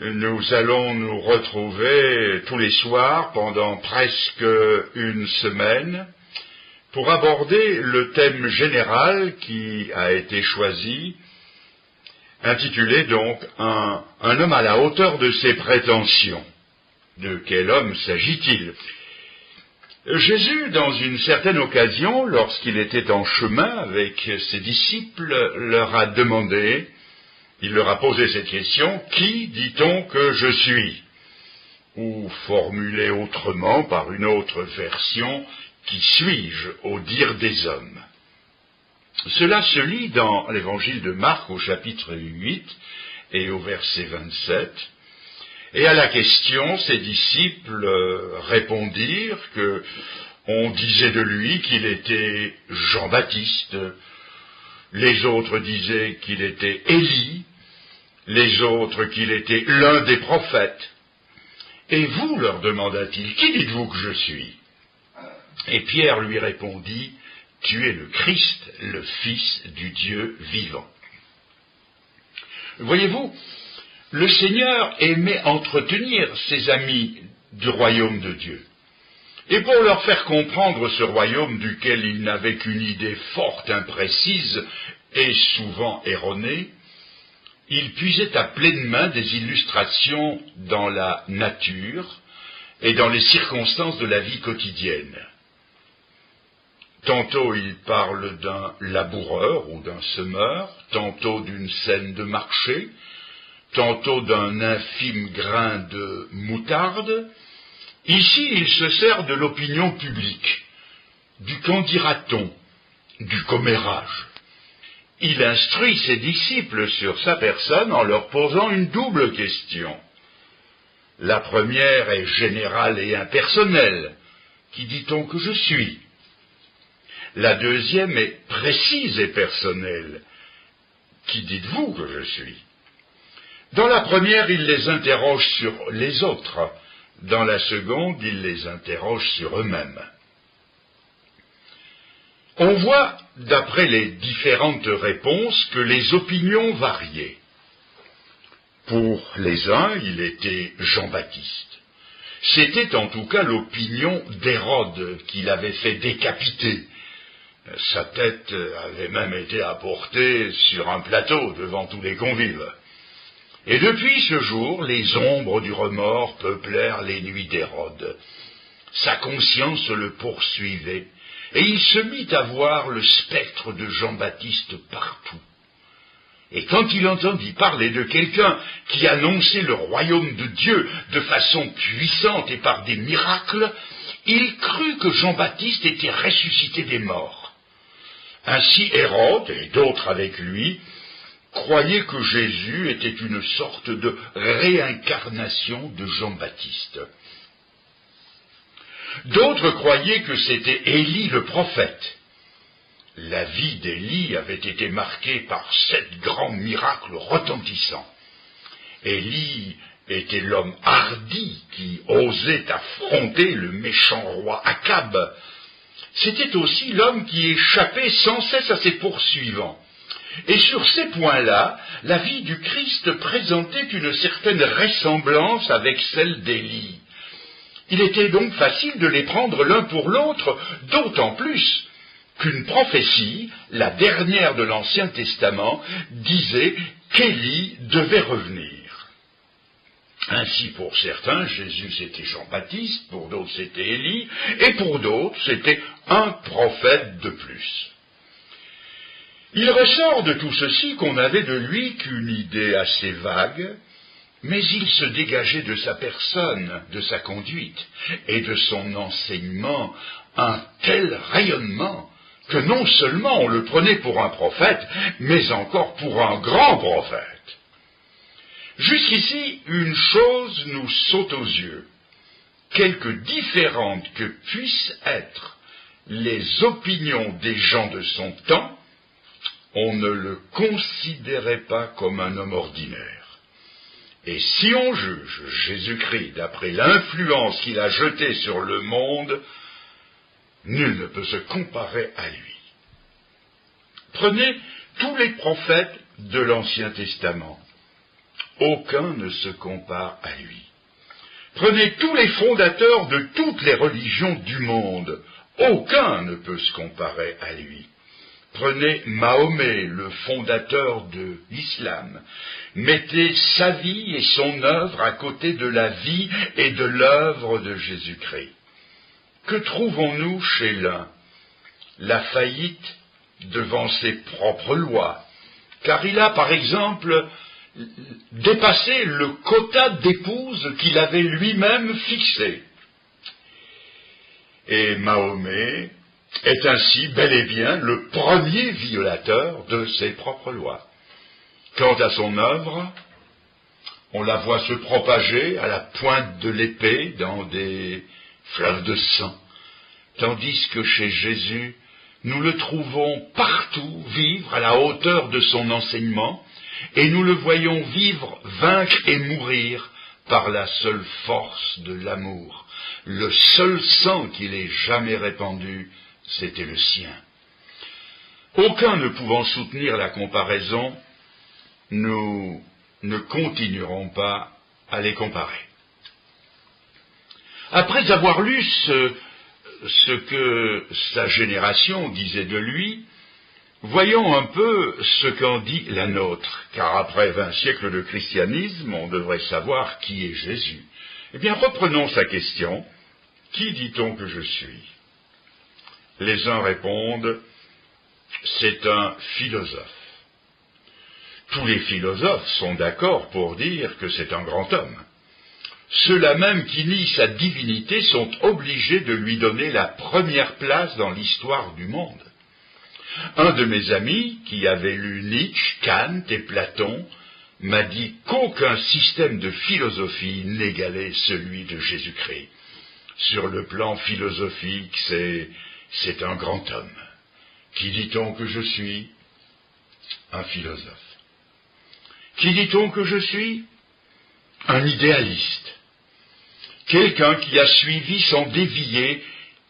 Nous allons nous retrouver tous les soirs pendant presque une semaine pour aborder le thème général qui a été choisi, intitulé donc un homme à la hauteur de ses prétentions. De quel homme s'agit-il? Jésus, dans une certaine occasion, lorsqu'il était en chemin avec ses disciples, leur a demandé, il leur a posé cette question: qui dit-on que je suis? Ou formulé autrement par une autre version, qui suis-je au dire des hommes? Cela se lit dans l'évangile de Marc au chapitre 8 et au verset 27. Et à la question, ses disciples répondirent que on disait de lui qu'il était Jean-Baptiste, les autres disaient qu'il était Élie, les autres qu'il était l'un des prophètes. Et vous, leur demanda-t-il, qui dites-vous que je suis? Et Pierre lui répondit: tu es le Christ, le Fils du Dieu vivant. Voyez-vous, le Seigneur aimait entretenir ses amis du royaume de Dieu. Et pour leur faire comprendre ce royaume duquel ils n'avaient qu'une idée forte, imprécise et souvent erronée, il puisait à pleine main des illustrations dans la nature et dans les circonstances de la vie quotidienne. Tantôt il parle d'un laboureur ou d'un semeur, tantôt d'une scène de marché, tantôt d'un infime grain de moutarde. Ici, il se sert de l'opinion publique, du qu'en dira-t-on, du commérage. Il instruit ses disciples sur sa personne en leur posant une double question. La première est générale et impersonnelle. Qui dit-on que je suis? La deuxième est précise et personnelle. Qui dites-vous que je suis? Dans la première, il les interroge sur les autres. Dans la seconde, il les interroge sur eux-mêmes. On voit, d'après les différentes réponses, que les opinions variaient. Pour les uns, il était Jean-Baptiste. C'était en tout cas l'opinion d'Hérode qui l'avait fait décapiter. Sa tête avait même été apportée sur un plateau devant tous les convives. Et depuis ce jour, les ombres du remords peuplèrent les nuits d'Hérode. Sa conscience le poursuivait, et il se mit à voir le spectre de Jean-Baptiste partout. Et quand il entendit parler de quelqu'un qui annonçait le royaume de Dieu de façon puissante et par des miracles, il crut que Jean-Baptiste était ressuscité des morts. Ainsi Hérode, et d'autres avec lui, croyaient que Jésus était une sorte de réincarnation de Jean-Baptiste. D'autres croyaient que c'était Élie le prophète. La vie d'Élie avait été marquée par 7 grands miracles retentissants. Élie était l'homme hardi qui osait affronter le méchant roi Akab. C'était aussi l'homme qui échappait sans cesse à ses poursuivants. Et sur ces points-là, la vie du Christ présentait une certaine ressemblance avec celle d'Élie. Il était donc facile de les prendre l'un pour l'autre, d'autant plus qu'une prophétie, la dernière de l'Ancien Testament, disait qu'Élie devait revenir. Ainsi, pour certains, Jésus c'était Jean-Baptiste, pour d'autres c'était Élie, et pour d'autres c'était un prophète de plus. Il ressort de tout ceci qu'on n'avait de lui qu'une idée assez vague, mais il se dégageait de sa personne, de sa conduite et de son enseignement un tel rayonnement que non seulement on le prenait pour un prophète, mais encore pour un grand prophète. Jusqu'ici, une chose nous saute aux yeux. Quelque différentes que puissent être les opinions des gens de son temps, on ne le considérait pas comme un homme ordinaire. Et si on juge Jésus-Christ d'après l'influence qu'il a jetée sur le monde, nul ne peut se comparer à lui. Prenez tous les prophètes de l'Ancien Testament. aucun ne se compare à lui. Prenez tous les fondateurs de toutes les religions du monde, aucun ne peut se comparer à lui. Prenez Mahomet, le fondateur de l'islam. Mettez sa vie et son œuvre à côté de la vie et de l'œuvre de Jésus-Christ. Que trouvons-nous chez l'un? La faillite devant ses propres lois, car il a, par exemple, dépassé le quota d'épouses qu'il avait lui-même fixé. Et Mahomet est ainsi bel et bien le premier violateur de ses propres lois. Quant à son œuvre, on la voit se propager à la pointe de l'épée dans des fleuves de sang, tandis que chez Jésus, nous le trouvons partout vivre à la hauteur de son enseignement, et nous le voyons vivre, vaincre et mourir par la seule force de l'amour. Le seul sang qu'il ait jamais répandu, c'était le sien. Aucun ne pouvant soutenir la comparaison, nous ne continuerons pas à les comparer. Après avoir lu ce que sa génération disait de lui, voyons un peu ce qu'en dit la nôtre, car après 20 siècles de christianisme, on devrait savoir qui est Jésus. Eh bien, reprenons sa question. Qui dit-on que je suis? Les uns répondent, c'est un philosophe. Tous les philosophes sont d'accord pour dire que c'est un grand homme. Ceux-là même qui nient sa divinité sont obligés de lui donner la première place dans l'histoire du monde. Un de mes amis, qui avait lu Nietzsche, Kant et Platon, m'a dit qu'aucun système de philosophie n'égalait celui de Jésus-Christ. Sur le plan philosophique, c'est un grand homme. Qui dit-on que je suis? Un philosophe. Qui dit-on que je suis? Un idéaliste. Quelqu'un qui a suivi sans dévier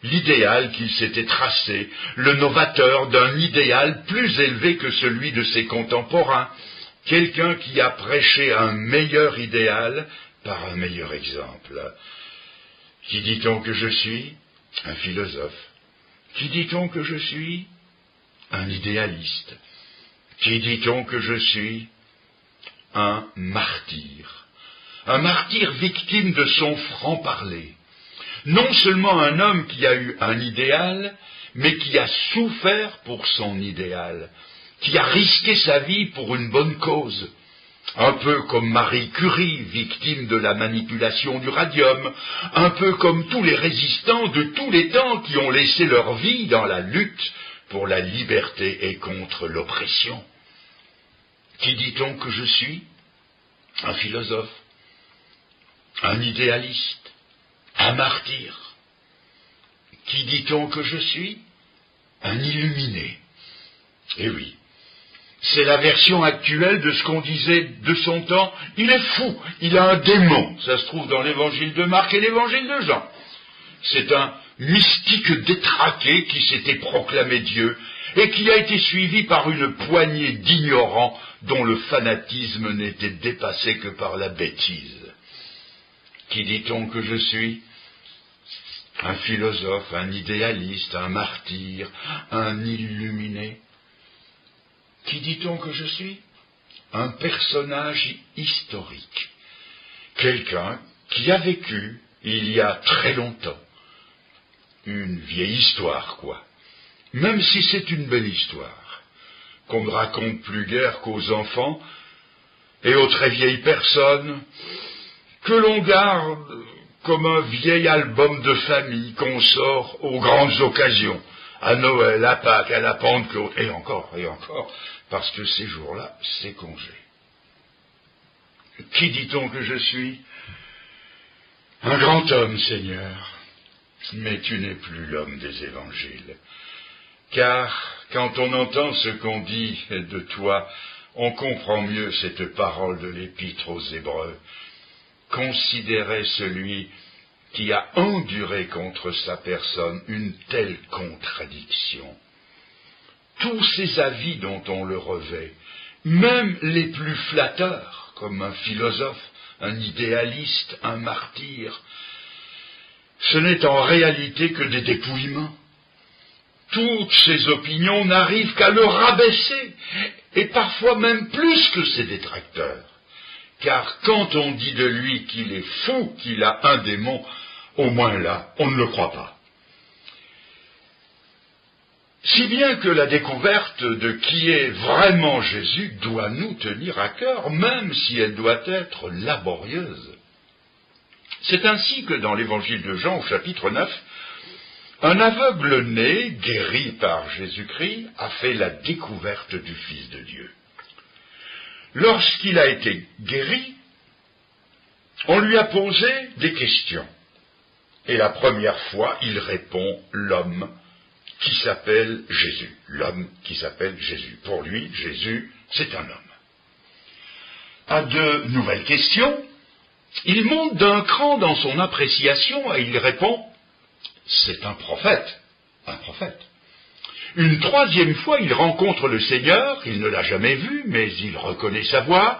l'idéal qu'il s'était tracé, le novateur d'un idéal plus élevé que celui de ses contemporains, quelqu'un qui a prêché un meilleur idéal par un meilleur exemple. Qui dit-on que je suis? Un philosophe. Qui dit-on que je suis? Un idéaliste. Qui dit-on que je suis? Un martyr. Un martyr victime de son franc-parler. Non seulement un homme qui a eu un idéal, mais qui a souffert pour son idéal, qui a risqué sa vie pour une bonne cause. Un peu comme Marie Curie, victime de la manipulation du radium, un peu comme tous les résistants de tous les temps qui ont laissé leur vie dans la lutte pour la liberté et contre l'oppression. Qui dit-on que je suis? Un philosophe, un idéaliste, un martyr. Qui dit-on que je suis? Un illuminé. Eh oui, c'est la version actuelle de ce qu'on disait de son temps. Il est fou, il a un démon. Ça se trouve dans l'évangile de Marc et l'évangile de Jean. C'est un mystique détraqué qui s'était proclamé Dieu et qui a été suivi par une poignée d'ignorants dont le fanatisme n'était dépassé que par la bêtise. Qui dit-on que je suis? Un philosophe, un idéaliste, un martyr, un illuminé. Qui dit-on que je suis? Un personnage historique. Quelqu'un qui a vécu il y a très longtemps. Une vieille histoire, quoi. Même si c'est une belle histoire, qu'on ne raconte plus guère qu'aux enfants et aux très vieilles personnes, que l'on garde comme un vieil album de famille qu'on sort aux grandes occasions, à Noël, à Pâques, à la Pentecôte, et encore, parce que ces jours-là, c'est congé. Qui dit-on que je suis? Un grand homme, Seigneur, mais tu n'es plus l'homme des évangiles. Car quand on entend ce qu'on dit de toi, on comprend mieux cette parole de l'Épître aux Hébreux. Considérez celui qui a enduré contre sa personne une telle contradiction. Tous ces avis dont on le revêt, même les plus flatteurs, comme un philosophe, un idéaliste, un martyr. Ce n'est en réalité que des dépouillements. Toutes ses opinions n'arrivent qu'à le rabaisser, et parfois même plus que ses détracteurs. Car quand on dit de lui qu'il est fou, qu'il a un démon, au moins là, on ne le croit pas. Si bien que la découverte de qui est vraiment Jésus doit nous tenir à cœur, même si elle doit être laborieuse. C'est ainsi que dans l'évangile de Jean, au chapitre 9, un aveugle né, guéri par Jésus-Christ, a fait la découverte du Fils de Dieu. Lorsqu'il a été guéri, on lui a posé des questions. Et la première fois, il répond l'homme qui s'appelle Jésus. L'homme qui s'appelle Jésus. Pour lui, Jésus, c'est un homme. À de nouvelles questions, il monte d'un cran dans son appréciation et il répond « c'est un prophète ». Un prophète. Une troisième fois, il rencontre le Seigneur, il ne l'a jamais vu, mais il reconnaît sa voix.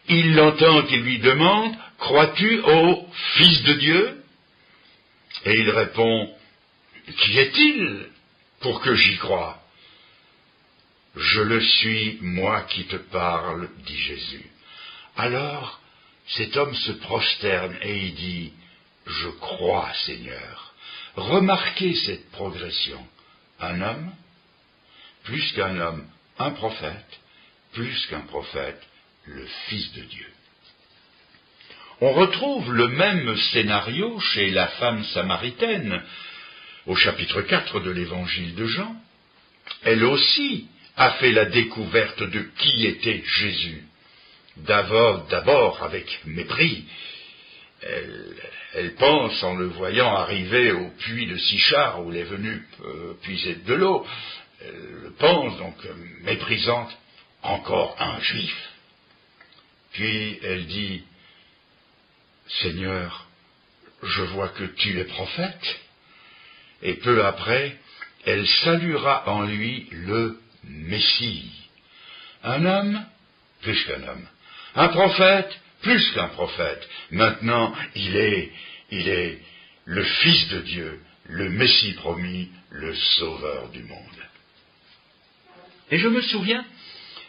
Il l'entend qui lui demande « crois-tu au Fils de Dieu ?» Et il répond « qui est-il pour que j'y croie ?»« Je le suis, moi qui te parle, dit Jésus. » Alors, cet homme se prosterne et il dit « je crois, Seigneur ». Remarquez cette progression. Un homme, plus qu'un homme, un prophète, plus qu'un prophète, le Fils de Dieu. On retrouve le même scénario chez la femme samaritaine, au chapitre 4 de l'évangile de Jean. Elle aussi a fait la découverte de qui était Jésus. D'abord avec mépris. Elle pense, en le voyant arriver au puits de Sichar, où il est venu puiser de l'eau, elle pense donc méprisante, encore un juif. Puis elle dit, Seigneur, je vois que tu es prophète. Et peu après, elle saluera en lui le Messie. Un homme, plus qu'un homme. Un prophète, plus qu'un prophète. Maintenant, il est le Fils de Dieu, le Messie promis, le Sauveur du monde. Et je me souviens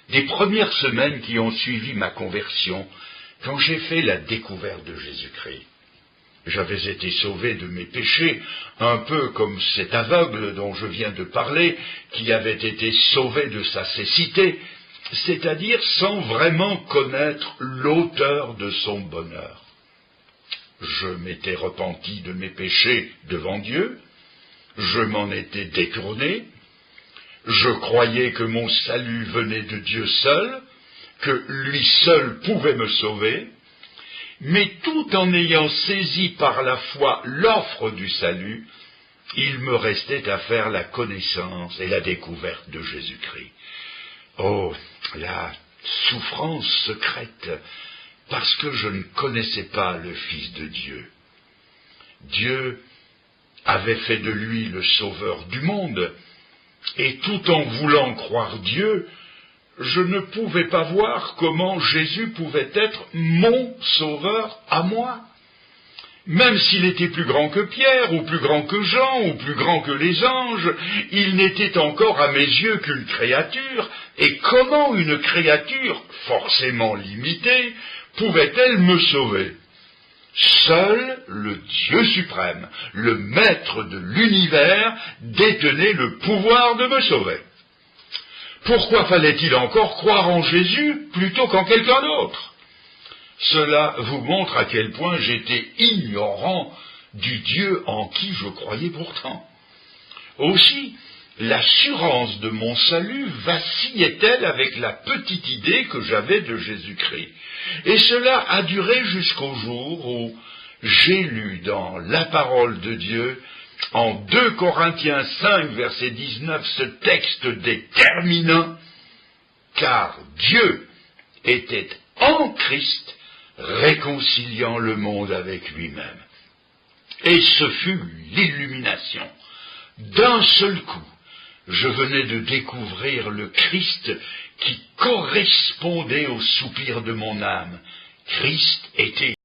des premières semaines qui ont suivi ma conversion, quand j'ai fait la découverte de Jésus-Christ. J'avais été sauvé de mes péchés, un peu comme cet aveugle dont je viens de parler, qui avait été sauvé de sa cécité, c'est-à-dire sans vraiment connaître l'auteur de son bonheur. Je m'étais repenti de mes péchés devant Dieu, je m'en étais détourné, je croyais que mon salut venait de Dieu seul, que lui seul pouvait me sauver, mais tout en ayant saisi par la foi l'offre du salut, il me restait à faire la connaissance et la découverte de Jésus-Christ. Oh, la souffrance secrète, parce que je ne connaissais pas le Fils de Dieu. Dieu avait fait de lui le sauveur du monde, et tout en voulant croire Dieu, je ne pouvais pas voir comment Jésus pouvait être mon sauveur à moi. Même s'il était plus grand que Pierre, ou plus grand que Jean, ou plus grand que les anges, il n'était encore à mes yeux qu'une créature, et comment une créature, forcément limitée, pouvait-elle me sauver? Seul le Dieu suprême, le maître de l'univers, détenait le pouvoir de me sauver. Pourquoi fallait-il encore croire en Jésus plutôt qu'en quelqu'un d'autre? Cela vous montre à quel point j'étais ignorant du Dieu en qui je croyais pourtant. Aussi, l'assurance de mon salut vacillait-elle avec la petite idée que j'avais de Jésus-Christ. Et cela a duré jusqu'au jour où j'ai lu dans la parole de Dieu, en 2 Corinthiens 5, verset 19, ce texte déterminant, car Dieu était en Christ, réconciliant le monde avec lui-même. Et ce fut l'illumination, d'un seul coup, je venais de découvrir le Christ qui correspondait au soupir de mon âme. Christ était